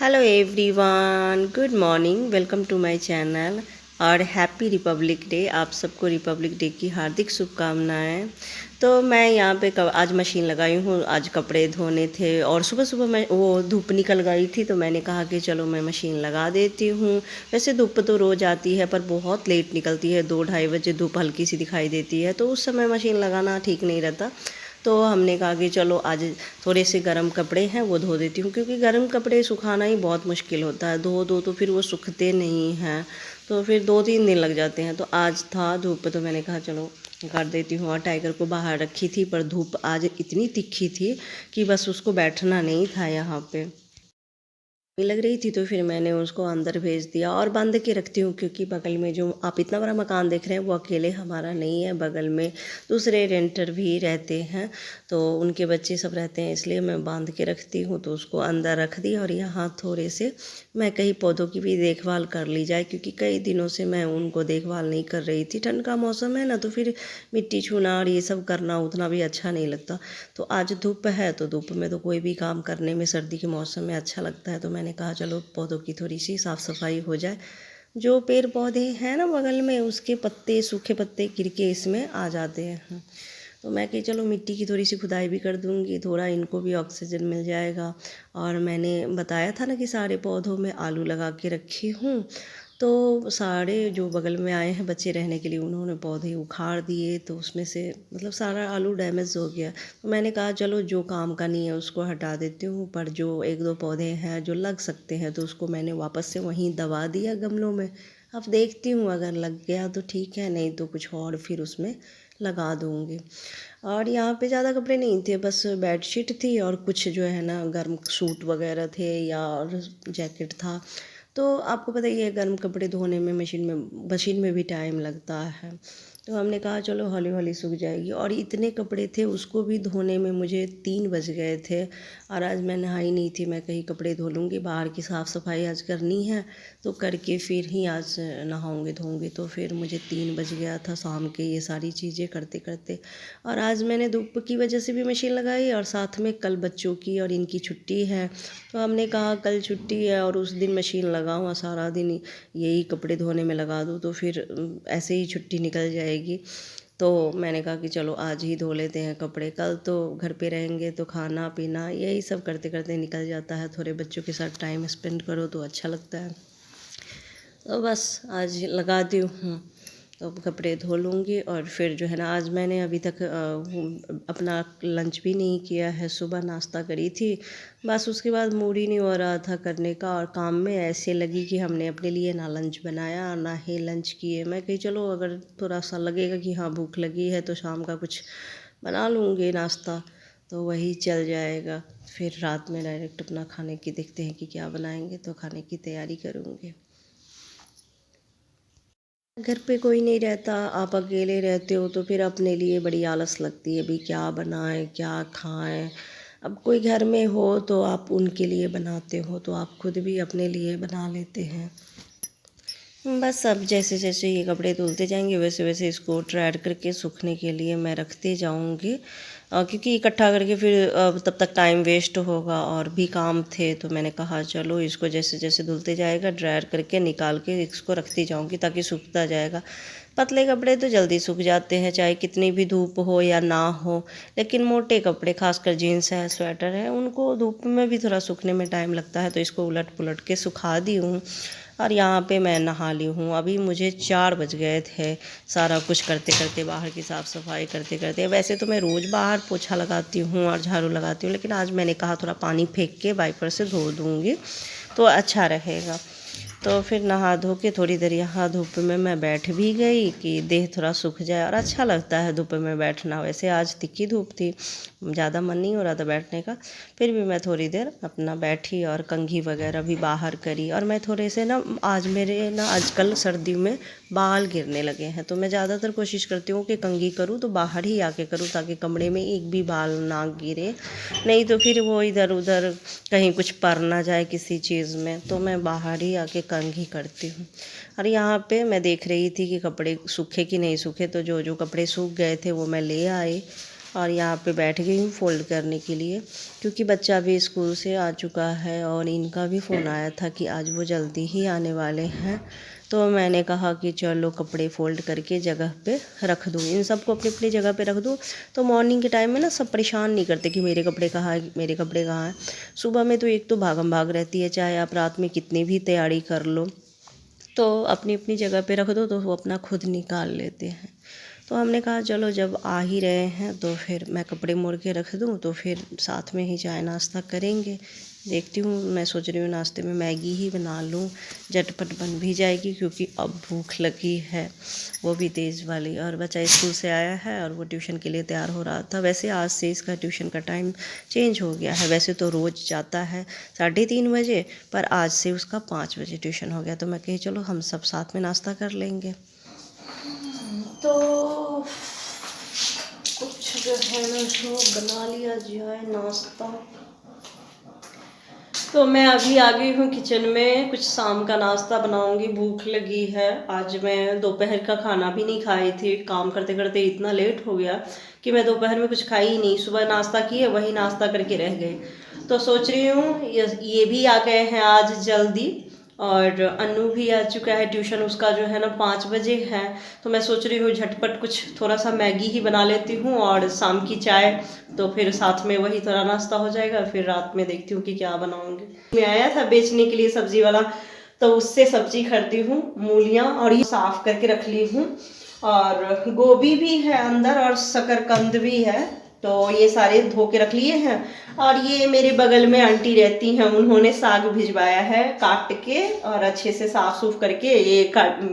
Hello everyone, good morning, welcome to my channel और happy republic day. आप सबको Republic day की हार्दिक शुभकामनाएं। तो मैं यहाँ पे आज मशीन लगाई हूँ। आज कपड़े धोने थे और सुबह सुबह मैं वो धूप निकल गई थी तो मैंने कहा कि चलो मैं मशीन लगा देती हूँ। वैसे धूप तो रोज़ आती है पर बहुत लेट निकलती है, 2-2:30 बजे धूप हल्की सी दिखाई देती है, तो उस समय मशीन लगाना ठीक नहीं रहता। तो हमने कहा कि चलो आज थोड़े से गर्म कपड़े हैं वो धो देती हूँ, क्योंकि गर्म कपड़े सुखाना ही बहुत मुश्किल होता है। धो दो तो फिर वो सूखते नहीं हैं, तो फिर 2-3 दिन लग जाते हैं। तो आज था धूप तो मैंने कहा चलो कर देती हूँ। और टाइगर को बाहर रखी थी पर धूप आज इतनी तिखी थी कि बस उसको बैठना नहीं था यहाँ पे लग रही थी, तो फिर मैंने उसको अंदर भेज दिया और बांध के रखती हूँ, क्योंकि बगल में जो आप इतना बड़ा मकान देख रहे हैं वो अकेले हमारा नहीं है, बगल में दूसरे रेंटर भी रहते हैं, तो उनके बच्चे सब रहते हैं, इसलिए मैं बांध के रखती हूँ। तो उसको अंदर रख दी और यहाँ थोड़े से मैं कई पौधों की भी देखभाल कर ली जाए, क्योंकि कई दिनों से मैं उनको देखभाल नहीं कर रही थी। ठंड का मौसम है ना, तो फिर मिट्टी छूना और ये सब करना उतना भी अच्छा नहीं लगता। तो आज धूप है तो धूप में तो कोई भी काम करने में सर्दी के मौसम में अच्छा लगता है, तो मैंने कहा चलो पौधों की थोड़ी सी साफ़ सफाई हो जाए। जो पेड़ पौधे हैं ना बगल में, उसके पत्ते, सूखे पत्ते गिर के इसमें आ जाते हैं। तो मैं कही चलो मिट्टी की थोड़ी सी खुदाई भी कर दूंगी, थोड़ा इनको भी ऑक्सीजन मिल जाएगा। और मैंने बताया था ना कि सारे पौधों में आलू लगा के रखी हूँ, तो सारे जो बगल में आए हैं बच्चे रहने के लिए, उन्होंने पौधे उखाड़ दिए, तो उसमें से मतलब सारा आलू डैमेज हो गया। तो मैंने कहा चलो जो काम का नहीं है उसको हटा देती हूँ, पर जो 1-2 पौधे हैं जो लग सकते हैं तो उसको मैंने वापस से वहीं दबा दिया गमलों में। अब देखती हूँ अगर लग गया तो ठीक है, नहीं तो कुछ और फिर उसमें लगा दूँगी। और यहाँ पे ज़्यादा कपड़े नहीं थे, बस बेडशीट थी और कुछ जो है ना गर्म सूट वगैरह थे या और जैकेट था। तो आपको पता ही है गर्म कपड़े धोने में मशीन में भी टाइम लगता है। तो हमने कहा चलो हौली हौली सूख जाएगी। और इतने कपड़े थे उसको भी धोने में मुझे 3 बज गए थे। और आज मैं नहाई नहीं थी, मैं कहीं कपड़े धो लूँगी, बाहर की साफ़ सफाई आज करनी है, तो करके फिर ही आज नहाऊँगी धोऊँगी। तो फिर मुझे 3 बज गया था शाम के ये सारी चीज़ें करते करते। और आज मैंने धूप की वजह से भी मशीन लगाई और साथ में कल बच्चों की और इनकी छुट्टी है, तो हमने कहा कल छुट्टी है और उस दिन मशीन लगाऊँ और सारा दिन यही कपड़े धोने में लगा दूँ तो फिर ऐसे ही छुट्टी निकल जाएगी। तो मैंने कहा कि चलो आज ही धो लेते हैं कपड़े, कल तो घर पे रहेंगे तो खाना पीना यही सब करते करते निकल जाता है। थोड़े बच्चों के साथ टाइम स्पेंड करो तो अच्छा लगता है। तो बस आज लगा दी हूँ, तो अब कपड़े धो लूँगी। और फिर जो है ना आज मैंने अभी तक अपना लंच भी नहीं किया है। सुबह नाश्ता करी थी, बस उसके बाद मूड ही नहीं हो रहा था करने का, और काम में ऐसे लगी कि हमने अपने लिए ना लंच बनाया और ना ही लंच किए। मैं कही चलो अगर थोड़ा सा लगेगा कि हाँ भूख लगी है तो शाम का कुछ बना लूँगी नाश्ता, तो वही चल जाएगा। फिर रात में डायरेक्ट अपना खाने की देखते हैं कि क्या बनाएंगे, तो खाने की तैयारी करूँगी। घर पे कोई नहीं रहता, आप अकेले रहते हो तो फिर अपने लिए बड़ी आलस लगती है, भी क्या बनाएं क्या खाएं। अब कोई घर में हो तो आप उनके लिए बनाते हो, तो आप खुद भी अपने लिए बना लेते हैं। बस अब जैसे जैसे ये कपड़े धुलते जाएंगे वैसे वैसे इसको ड्रायर करके सूखने के लिए मैं रखते जाऊंगी, क्योंकि इकट्ठा करके फिर तब तक टाइम वेस्ट होगा और भी काम थे। तो मैंने कहा चलो इसको जैसे जैसे धुलते जाएगा ड्रायर करके निकाल के इसको रखती जाऊंगी ताकि सूखता जाएगा। पतले कपड़े तो जल्दी सूख जाते हैं चाहे कितनी भी धूप हो या ना हो, लेकिन मोटे कपड़े खासकर जीन्स है स्वेटर है उनको धूप में भी थोड़ा सूखने में टाइम लगता है। तो इसको उलट पुलट के सुखा दी हूँ और यहाँ पे मैं नहा ली हूँ। अभी मुझे 4 बज गए थे सारा कुछ करते करते, बाहर की साफ़ सफाई करते करते। वैसे तो मैं रोज़ बाहर पोछा लगाती हूँ और झाड़ू लगाती हूँ, लेकिन आज मैंने कहा थोड़ा पानी फेंक के वाइपर से धो दूँगी तो अच्छा रहेगा। तो फिर नहा धो के थोड़ी देर यहाँ धूप में मैं बैठ भी गई कि देह थोड़ा सूख जाए, और अच्छा लगता है धूप में बैठना। वैसे आज तिखी धूप थी, ज़्यादा मन नहीं हो रहा था बैठने का, फिर भी मैं थोड़ी देर अपना बैठी और कंघी वगैरह भी बाहर करी। और मैं थोड़े से ना आज मेरे ना आजकल सर्दी में बाल गिरने लगे हैं, तो मैं ज़्यादातर कोशिश करती हूँ कि कंघी करूँ तो बाहर ही आके करूँ ताकि कमरे में एक भी बाल ना गिरे, नहीं तो फिर वो इधर उधर कहीं कुछ पर ना जाए किसी चीज़ में। तो मैं बाहर ही आके कंघी करती हूँ। और यहाँ पे मैं देख रही थी कि कपड़े सूखे कि नहीं सूखे, तो जो जो कपड़े सूख गए थे वो मैं ले आई और यहाँ पे बैठ गई हूँ फ़ोल्ड करने के लिए, क्योंकि बच्चा भी स्कूल से आ चुका है और इनका भी फ़ोन आया था कि आज वो जल्दी ही आने वाले हैं। तो मैंने कहा कि चलो कपड़े फ़ोल्ड करके जगह पे रख दूँ, इन सबको अपनी अपनी जगह पे रख दूँ। तो मॉर्निंग के टाइम में ना सब परेशान नहीं करते कि मेरे कपड़े कहाँ हैं, मेरे कपड़े कहाँ हैं। सुबह में तो एक तो भागम भाग रहती है, चाहे आप रात में कितनी भी तैयारी कर लो, तो अपनी अपनी जगह पे रख दो तो वो अपना खुद निकाल लेते हैं। तो हमने कहा चलो जब आ ही रहे हैं तो फिर मैं कपड़े मोड़ के रख दूँ, तो फिर साथ में ही चाय नाश्ता करेंगे। देखती हूँ, मैं सोच रही हूँ नाश्ते में मैगी ही बना लूँ, झटपट बन भी जाएगी, क्योंकि अब भूख लगी है, वो भी तेज़ वाली। और बच्चा स्कूल से आया है और वो ट्यूशन के लिए तैयार हो रहा था। वैसे आज से इसका ट्यूशन का टाइम चेंज हो गया है, वैसे तो रोज़ जाता है 3:30 बजे, पर आज से उसका 5 बजे ट्यूशन हो गया। तो मैं कही चलो हम सब साथ में नाश्ता कर लेंगे। तो कुछ जो है ना जो बना लिया जाए नाश्ता। तो मैं अभी आ गई हूँ किचन में, कुछ शाम का नाश्ता बनाऊंगी, भूख लगी है। आज मैं दोपहर का खाना भी नहीं खाई थी, काम करते करते इतना लेट हो गया कि मैं दोपहर में कुछ खाई ही नहीं। सुबह नाश्ता किए, वही नाश्ता करके रह गई। तो सोच रही हूँ ये भी आ गए हैं आज जल्दी, और अनु भी आ चुका है ट्यूशन, उसका जो है ना 5 बजे है। तो मैं सोच रही हूँ झटपट कुछ थोड़ा सा मैगी ही बना लेती हूँ और शाम की चाय, तो फिर साथ में वही थोड़ा नाश्ता हो जाएगा। फिर रात में देखती हूँ कि क्या बनाऊँगी। मैं आया था बेचने के लिए सब्जी वाला, तो उससे सब्जी खरीदी हूँ, मूलियाँ, और ये साफ करके रख ली हूँ, और गोभी भी है अंदर और शकरकंद भी है, तो ये सारे धो के रख लिए हैं। और ये मेरे बगल में आंटी रहती हैं, उन्होंने साग भिजवाया है काट के और अच्छे से साफ सूफ करके ये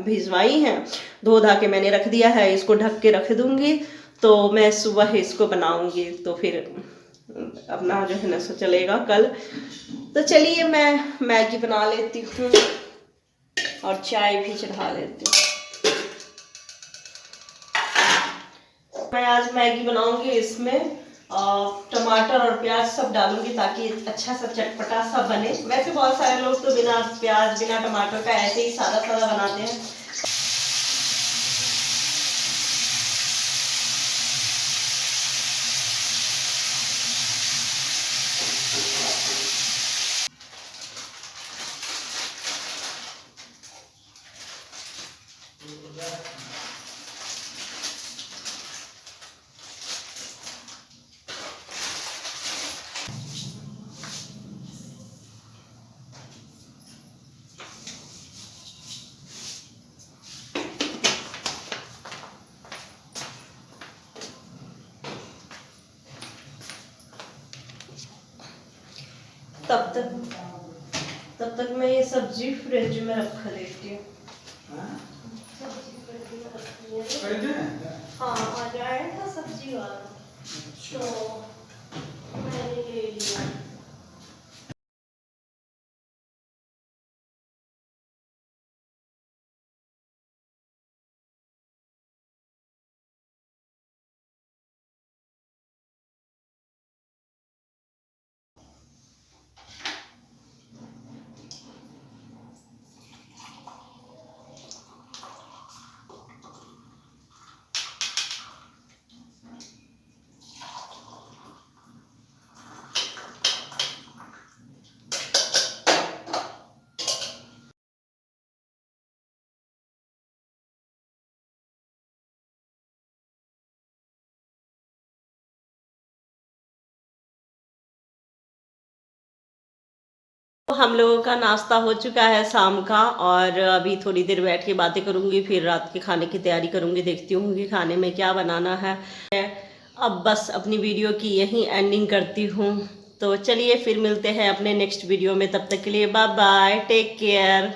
भिजवाई हैं। धो धा के मैंने रख दिया है, इसको ढक के रख दूंगी, तो मैं सुबह इसको बनाऊंगी, तो फिर अपना जो है ना सो चलेगा कल। तो चलिए मैं मैगी बना लेती हूँ और चाय भी चढ़ा लेती हूँ। मैं आज मैगी बनाऊंगी, इसमें टमाटर और प्याज सब डालूंगी ताकि अच्छा सा चटपटा सा बने। वैसे बहुत सारे लोग तो बिना प्याज बिना टमाटर का ऐसे ही सादा सादा बनाते हैं। तब तक मैं ये सब्जी फ्रिज में रख लेती हूँ। हाँ, आज आया था सब्जी वाला, तो मैंने ले लिया। तो हम लोगों का नाश्ता हो चुका है शाम का, और अभी थोड़ी देर बैठ के बातें करूंगी, फिर रात के खाने की तैयारी करूंगी, देखती हूँ कि खाने में क्या बनाना है। अब बस अपनी वीडियो की यहीं एंडिंग करती हूँ। तो चलिए फिर मिलते हैं अपने नेक्स्ट वीडियो में, तब तक के लिए बाय बाय, टेक केयर।